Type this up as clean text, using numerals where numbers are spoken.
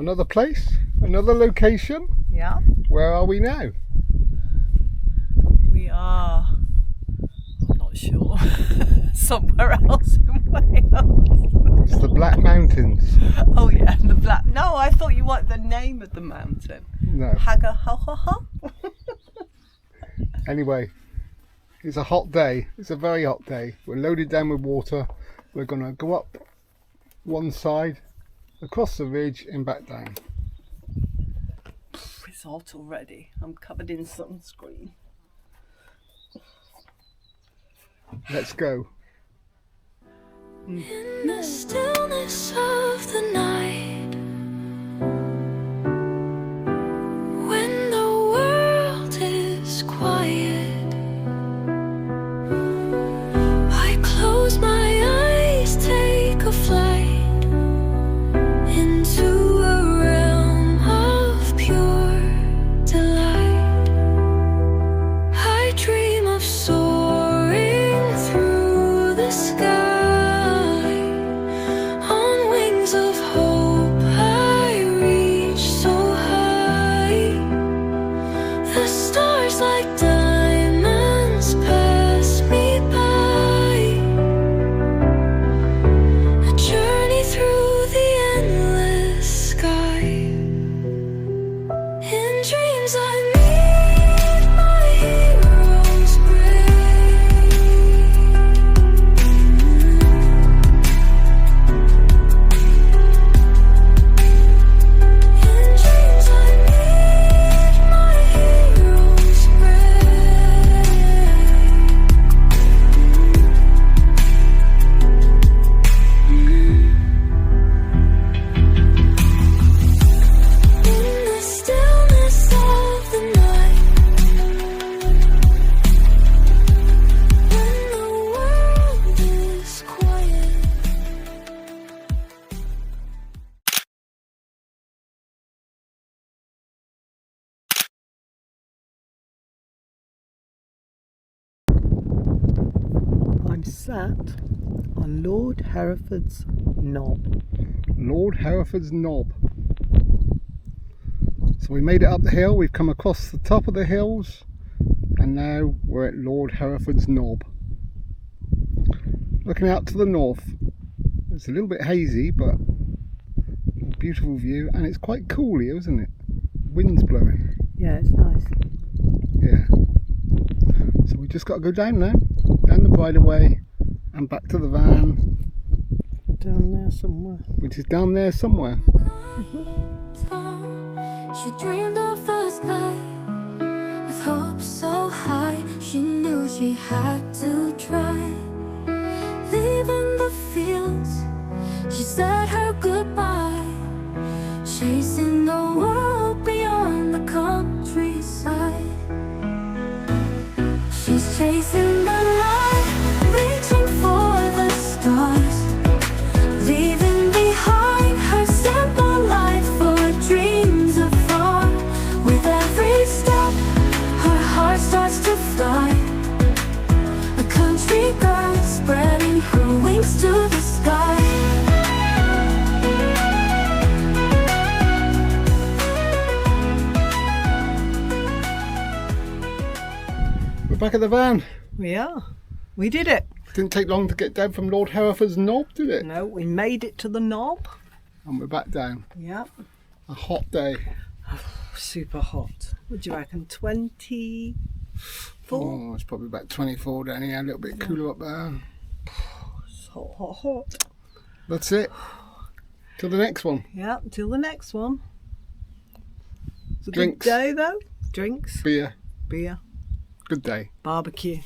Another place, another location. Yeah. Where are we now? We are, I'm not sure, somewhere else in Wales. It's the Black Mountains. Oh yeah, the Black. No, I thought you wanted the name of the mountain. No. Haga ha ha ha. Anyway, it's a hot day. It's a very hot day. We're loaded down with water. We're going to go up one side, across the ridge and back down. It's hot already. I'm covered in sunscreen. Let's go. In the stillness of the night, when the world is quiet, I close my eyes, take a flight into a realm of pure delight. I dream of soaring through the sky. I'm sat on Lord Herefords Knob. Lord Herefords Knob. So we made it up the hill, we've come across the top of the hills, and now we're at Lord Herefords Knob. Looking out to the north. It's a little bit hazy, but a beautiful view, and it's quite cool here, isn't it? Wind's blowing. Yeah, it's nice. Yeah. So we just got to go down now, down the bridleway and back to the van. Down there somewhere. Which is down there somewhere. She dreamed of a sky with hopes so high. She knew she had to try. Leaving the fields, she said her goodbye, chasing the world beyond the countryside. She's chasing the light, reaching for the stars, leaving behind her simple life for dreams afar. With every step, her heart starts to fly. A country girl spreading her wings to the sky. Back at the van. We are. We did it. Didn't take long to get down from Lord Herefords Knob, did it? No, we made it to the knob. And we're back down. Yep. A hot day. Super hot. What do you reckon? 24? Oh, it's probably about 24 down here, a little bit cooler up there. It's hot, hot, hot. That's it. Till the next one. Yeah, till the next one. It's a Drinks. good day though. Drinks. Beer. Beer. Good day. Barbecue.